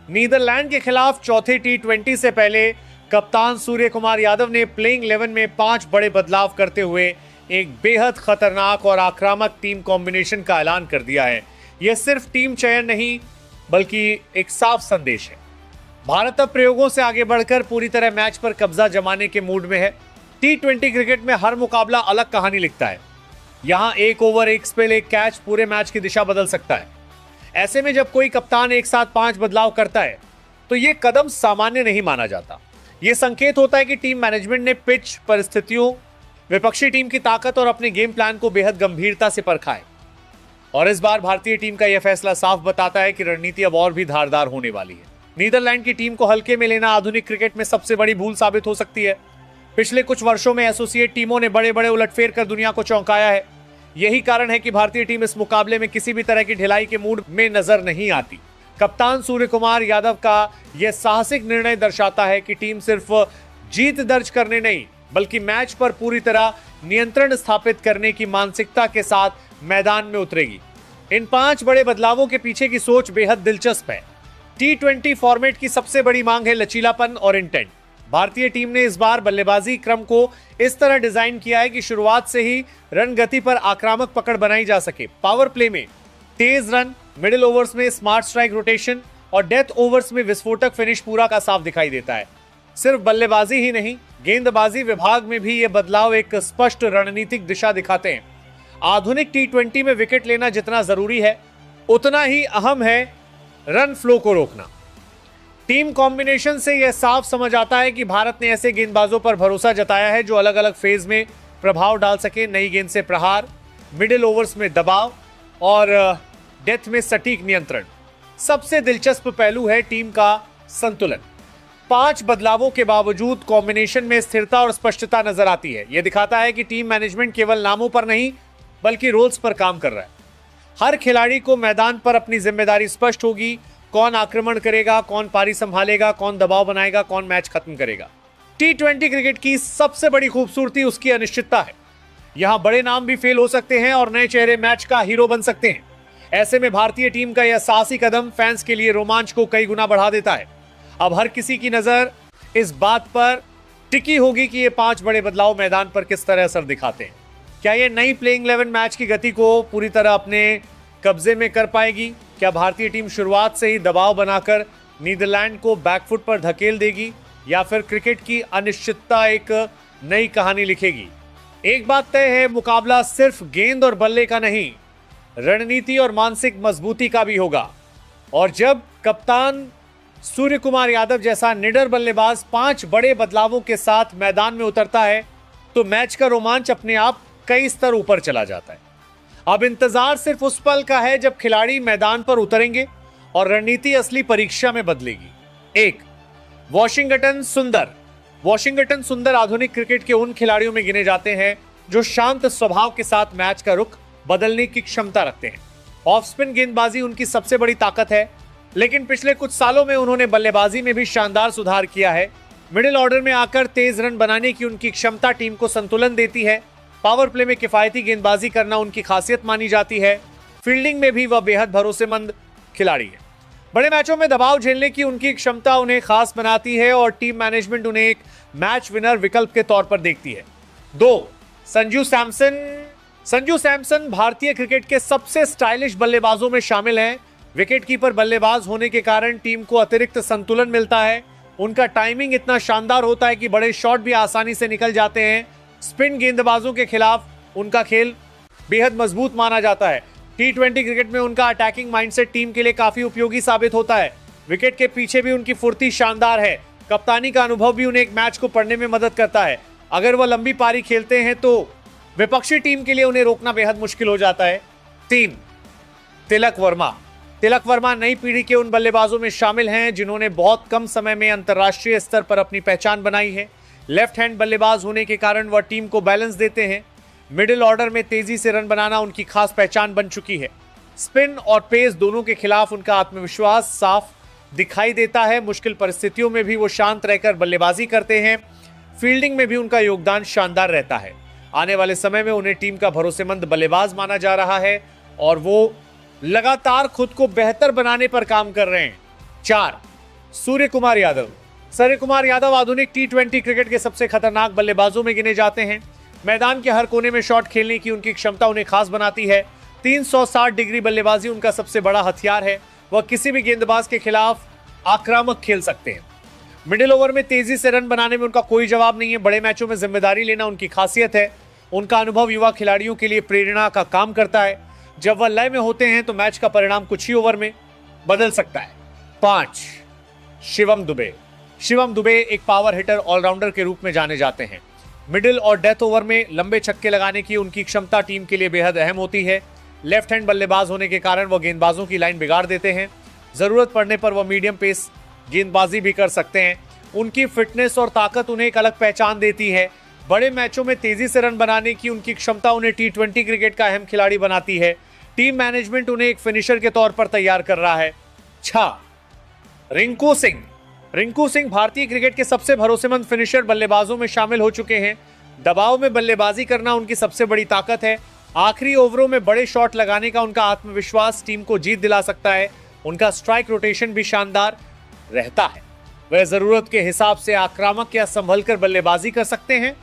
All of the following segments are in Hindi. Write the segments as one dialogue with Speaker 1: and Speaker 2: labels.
Speaker 1: नीदरलैंड के खिलाफ चौथे टी20 से पहले कप्तान सूर्य कुमार यादव ने प्लेइंग 11 में 5 बड़े बदलाव करते हुए एक बेहद खतरनाक और आक्रामक टीम कॉम्बिनेशन का ऐलान कर दिया है। यह सिर्फ टीम चयन नहीं बल्कि एक साफ संदेश है। भारत अब प्रयोगों से आगे बढ़कर पूरी तरह मैच पर कब्जा जमाने के मूड में है। टी20 क्रिकेट में हर मुकाबला अलग कहानी लिखता है। यहां एक ओवर, एक स्पेल, एक कैच पूरे मैच की दिशा बदल सकता है। ऐसे में जब कोई कप्तान एक साथ 5 बदलाव करता है तो यह कदम सामान्य नहीं माना जाता। यह संकेत होता है कि टीम मैनेजमेंट ने पिच, परिस्थितियों, विपक्षी टीम की ताकत और अपने गेम प्लान को बेहद गंभीरता से परखा है। और इस बार भारतीय टीम का यह फैसला साफ बताता है कि रणनीति अब और भी धारदार होने वाली है। नीदरलैंड की टीम को हल्के में लेना आधुनिक क्रिकेट में सबसे बड़ी भूल साबित हो सकती है। पिछले कुछ वर्षों में एसोसिएट टीमों ने बड़े बड़े उलटफेर कर दुनिया को चौंकाया है। यही कारण है कि भारतीय टीम इस मुकाबले में किसी भी तरह की ढिलाई के मूड में नजर नहीं आती। कप्तान सूर्य कुमार यादव का यह साहसिक निर्णय दर्शाता है कि टीम सिर्फ जीत दर्ज करने नहीं बल्कि मैच पर पूरी तरह नियंत्रण स्थापित करने की मानसिकता के साथ मैदान में उतरेगी। इन 5 बड़े बदलावों के पीछे की सोच बेहद दिलचस्प है। टी20 फॉर्मेट की सबसे बड़ी मांग है लचीलापन और इंटेंट। भारतीय टीम ने इस बार बल्लेबाजी क्रम को इस तरह डिजाइन किया है कि शुरुआत से ही रन गति पर आक्रामक पकड़ बनाई जा सके। पावर प्ले में तेज रन, मिडिल ओवर्स में स्मार्ट स्ट्राइक रोटेशन और डेथ ओवर्स में विस्फोटक फिनिश पूरा का साफ दिखाई देता है। सिर्फ बल्लेबाजी ही नहीं, गेंदबाजी विभाग में भी ये बदलाव एक स्पष्ट रणनीतिक दिशा दिखाते हैं। आधुनिक टी20 में विकेट लेना जितना जरूरी है उतना ही अहम है रन फ्लो को रोकना। टीम कॉम्बिनेशन से यह साफ समझ आता है कि भारत ने ऐसे गेंदबाजों पर भरोसा जताया है जो अलग अलग फेज में प्रभाव डाल सके। नई गेंद से प्रहार, मिडिल ओवर्स में दबाव और डेथ में सटीक नियंत्रण। सबसे दिलचस्प पहलू है टीम का संतुलन। 5 बदलावों के बावजूद कॉम्बिनेशन में स्थिरता और स्पष्टता नजर आती है। यह दिखाता है कि टीम मैनेजमेंट केवल नामों पर नहीं बल्कि रोल्स पर काम कर रहा है। हर खिलाड़ी को मैदान पर अपनी जिम्मेदारी स्पष्ट होगी। कौन आक्रमण करेगा, कौन पारी संभालेगा, कौन दबाव बनाएगा, कौन मैच खत्म करेगा। टी20 क्रिकेट की सबसे बड़ी खूबसूरती उसकी अनिश्चितता है। यहां बड़े नाम भी फेल हो सकते हैं और नए चेहरे मैच का हीरो बन सकते हैं। ऐसे में भारतीय टीम का यह साहसी कदम फैंस के लिए रोमांच को कई गुना बढ़ा देता है। अब हर किसी की नजर इस बात पर टिकी होगी कि ये 5 बड़े बदलाव मैदान पर किस तरह असर दिखाते हैं। क्या ये नई प्लेइंग 11 मैच की गति को पूरी तरह अपने कब्जे में कर पाएगी? क्या भारतीय टीम शुरुआत से ही दबाव बनाकर नीदरलैंड को बैकफुट पर धकेल देगी या फिर क्रिकेट की अनिश्चितता एक नई कहानी लिखेगी? एक बात तय है, मुकाबला सिर्फ गेंद और बल्ले का नहीं, रणनीति और मानसिक मजबूती का भी होगा। और जब कप्तान सूर्य कुमार यादव जैसा निडर बल्लेबाज 5 बड़े बदलावों के साथ मैदान में उतरता है तो मैच का रोमांच अपने आप कई स्तर ऊपर चला जाता है। अब इंतजार सिर्फ उस पल का है जब खिलाड़ी मैदान पर उतरेंगे और रणनीति असली परीक्षा में बदलेगी। 1. वॉशिंगटन सुंदर। वॉशिंगटन सुंदर आधुनिक क्रिकेट के उन खिलाड़ियों में गिने जाते हैं जो शांत स्वभाव के साथ मैच का रुख बदलने की क्षमता रखते हैं। ऑफ स्पिन गेंदबाजी उनकी सबसे बड़ी ताकत है, लेकिन पिछले कुछ सालों में उन्होंने बल्लेबाजी में भी शानदार सुधार किया है। मिडिल ऑर्डर में आकर तेज रन बनाने की उनकी क्षमता टीम को संतुलन देती है। पावर प्ले में किफायती गेंदबाजी करना उनकी खासियत मानी जाती है। फील्डिंग में भी वह बेहद भरोसेमंद खिलाड़ी है। बड़े मैचों में दबाव झेलने की उनकी क्षमता उन्हें खास बनाती है और टीम मैनेजमेंट उन्हें एक मैच विनर विकल्प के तौर पर देखती है। 2. संजू सैमसन। संजू सैमसन भारतीय क्रिकेट के सबसे स्टाइलिश बल्लेबाजों में शामिल हैं। विकेटकीपर बल्लेबाज होने के कारण टीम को अतिरिक्त संतुलन मिलता है। उनका टाइमिंग इतना शानदार होता है कि बड़े शॉट भी आसानी से निकल जाते हैं। स्पिन गेंदबाजों के खिलाफ उनका खेल बेहद मजबूत माना जाता है। टी20 क्रिकेट में उनका अटैकिंग माइंडसेट टीम के लिए काफी उपयोगी साबित होता है। विकेट के पीछे भी उनकी फुर्ती शानदार है। कप्तानी का अनुभव भी उन्हें एक मैच को पढ़ने में मदद करता है। अगर वह लंबी पारी खेलते हैं तो विपक्षी टीम के लिए उन्हें रोकना बेहद मुश्किल हो जाता है। 3. तिलक वर्मा। तिलक वर्मा नई पीढ़ी के उन बल्लेबाजों में शामिल हैं जिन्होंने बहुत कम समय में अंतर्राष्ट्रीय स्तर पर अपनी पहचान बनाई है। लेफ्ट हैंड बल्लेबाज होने के कारण वह टीम को बैलेंस देते हैं। मिडिल ऑर्डर में तेजी से रन बनाना उनकी खास पहचान बन चुकी है। स्पिन और पेस दोनों के खिलाफ उनका आत्मविश्वास साफ दिखाई देता है। मुश्किल परिस्थितियों में भी वो शांत रहकर बल्लेबाजी करते हैं। फील्डिंग में भी उनका योगदान शानदार रहता है। आने वाले समय में उन्हें टीम का भरोसेमंद बल्लेबाज माना जा रहा है और वो लगातार खुद को बेहतर बनाने पर काम कर रहे हैं। 4. सूर्य कुमार यादव। सूर्य कुमार यादव आधुनिक टी20 क्रिकेट के सबसे खतरनाक बल्लेबाजों में गिने जाते हैं। मैदान के हर कोने में शॉट खेलने की उनकी क्षमता उन्हें खास बनाती है। 360 डिग्री बल्लेबाजी उनका सबसे बड़ा हथियार है। वह किसी भी गेंदबाज के खिलाफ आक्रामक खेल सकते हैं। मिडिल ओवर में तेजी से रन बनाने में उनका कोई जवाब नहीं है। बड़े मैचों में जिम्मेदारी लेना उनकी खासियत है। उनका अनुभव युवा खिलाड़ियों के लिए प्रेरणा का काम करता है। जब वह लय में होते हैं तो मैच का परिणाम कुछ ही ओवर में बदल सकता है। 5 शिवम दुबे। शिवम दुबे एक पावर हिटर ऑलराउंडर के रूप में जाने जाते हैं। मिडिल और डेथ ओवर में लंबे छक्के लगाने की उनकी क्षमता टीम के लिए बेहद अहम होती है। लेफ्ट हैंड बल्लेबाज होने के कारण वह गेंदबाजों की लाइन बिगाड़ देते हैं। जरूरत पड़ने पर वह मीडियम पेस गेंदबाजी भी कर सकते हैं। उनकी फिटनेस और ताकत उन्हें एक अलग पहचान देती है। बड़े मैचों में तेजी से रन बनाने की उनकी क्षमता उन्हें टी20 क्रिकेट का अहम खिलाड़ी बनाती है। टीम मैनेजमेंट उन्हें एक फिनिशर के तौर पर तैयार कर रहा है। 6 रिंकू सिंह। रिंकू सिंह भारतीय क्रिकेट के सबसे भरोसेमंद फिनिशर बल्लेबाजों में शामिल हो चुके हैं। दबाव में बल्लेबाजी करना उनकी सबसे बड़ी ताकत है। आखिरी ओवरों में बड़े शॉट लगाने का उनका आत्मविश्वास टीम को जीत दिला सकता है। उनका स्ट्राइक रोटेशन भी शानदार रहता है। वह जरूरत के हिसाब से आक्रामक या संभलकर बल्लेबाजी कर सकते हैं।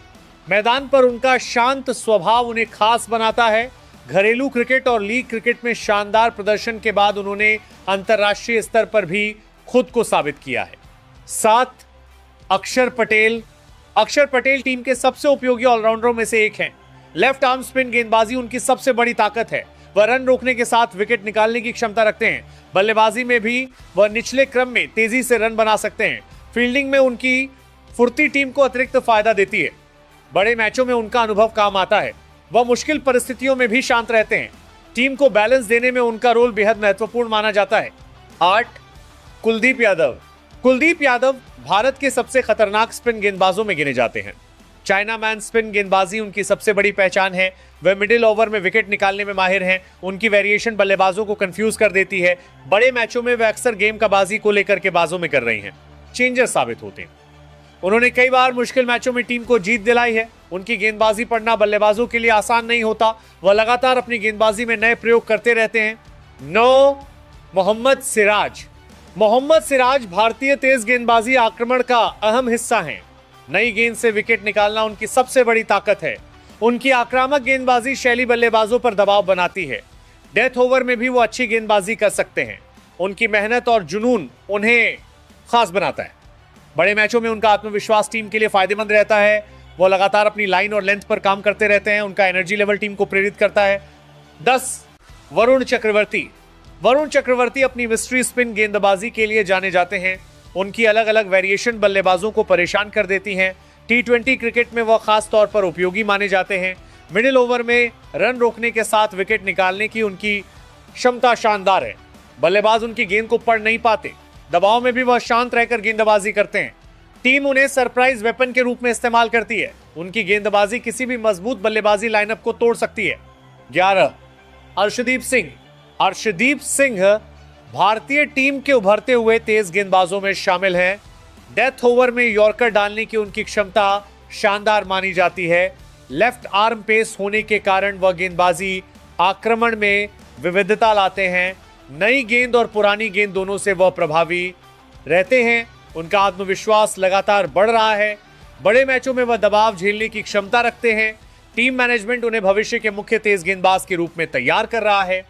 Speaker 1: मैदान पर उनका शांत स्वभाव उन्हें खास बनाता है। घरेलू क्रिकेट और लीग क्रिकेट में शानदार प्रदर्शन के बाद उन्होंने अंतर्राष्ट्रीय स्तर पर भी खुद को साबित किया है। 7 अक्षर पटेल। अक्षर पटेल टीम के सबसे उपयोगी ऑलराउंडरों में से एक हैं। लेफ्ट आर्म स्पिन गेंदबाजी उनकी सबसे बड़ी ताकत है। वह रन रोकने के साथ विकेट निकालने की क्षमता रखते हैं। बल्लेबाजी में भी वह निचले क्रम में तेजी से रन बना सकते हैं। फील्डिंग में उनकी फुर्ती टीम को अतिरिक्त फायदा देती है। बड़े मैचों में उनका अनुभव काम आता है। वह मुश्किल परिस्थितियों में भी शांत रहते हैं। टीम को बैलेंस देने में उनका रोल बेहद महत्वपूर्ण माना जाता है। 8 कुलदीप यादव। कुलदीप यादव भारत के सबसे खतरनाक स्पिन गेंदबाजों में गिने जाते हैं। चाइना मैन स्पिन गेंदबाजी उनकी सबसे बड़ी पहचान है। वह मिडिल ओवर में विकेट निकालने में माहिर हैं। उनकी वेरिएशन बल्लेबाजों को कंफ्यूज कर देती है। बड़े मैचों में वे अक्सर गेम का बाजी को लेकर के बाजों में कर रही हैं। चेंजर साबित होते हैं। उन्होंने कई बार मुश्किल मैचों में टीम को जीत दिलाई है। उनकी गेंदबाजी पढ़ना बल्लेबाजों के लिए आसान नहीं होता। वह लगातार अपनी गेंदबाजी में नए प्रयोग करते रहते हैं। 9 मोहम्मद सिराज। मोहम्मद सिराज भारतीय तेज गेंदबाजी आक्रमण का अहम हिस्सा हैं। नई गेंद से विकेट निकालना उनकी सबसे बड़ी ताकत है। उनकी आक्रामक गेंदबाजी शैली बल्लेबाजों पर दबाव बनाती है। डेथ ओवर में भी वो अच्छी गेंदबाजी कर सकते हैं। उनकी मेहनत और जुनून उन्हें खास बनाता है। बड़े मैचों में उनका आत्मविश्वास टीम के लिए फायदेमंद रहता है। वो लगातार अपनी लाइन और लेंथ पर काम करते रहते हैं। उनका एनर्जी लेवल टीम को प्रेरित करता है। 10 वरुण चक्रवर्ती। वरुण चक्रवर्ती अपनी मिस्ट्री स्पिन गेंदबाजी के लिए जाने जाते हैं। उनकी अलग अलग वेरिएशन बल्लेबाजों को परेशान कर देती हैं। टी20 क्रिकेट में वह खास तौर पर उपयोगी माने जाते हैं। मिडिल ओवर में रन रोकने के साथ विकेट निकालने की उनकी क्षमता शानदार है। बल्लेबाज उनकी गेंद को पढ़ नहीं पाते। दबाव में भी वह शांत रहकर गेंदबाजी करते हैं। टीम उन्हें सरप्राइज वेपन के रूप में इस्तेमाल करती है। उनकी गेंदबाजी किसी भी मजबूत बल्लेबाजी लाइनअप को तोड़ सकती है। 11 अर्शदीप सिंह। अर्शदीप सिंह भारतीय टीम के उभरते हुए तेज गेंदबाजों में शामिल हैं। डेथ ओवर में यॉर्कर डालने की उनकी क्षमता शानदार मानी जाती है। लेफ्ट आर्म पेस होने के कारण वह गेंदबाजी आक्रमण में विविधता लाते हैं। नई गेंद और पुरानी गेंद दोनों से वह प्रभावी रहते हैं। उनका आत्मविश्वास लगातार बढ़ रहा है। बड़े मैचों में वह दबाव झेलने की क्षमता रखते हैं। टीम मैनेजमेंट उन्हें भविष्य के मुख्य तेज गेंदबाज के रूप में तैयार कर रहा है।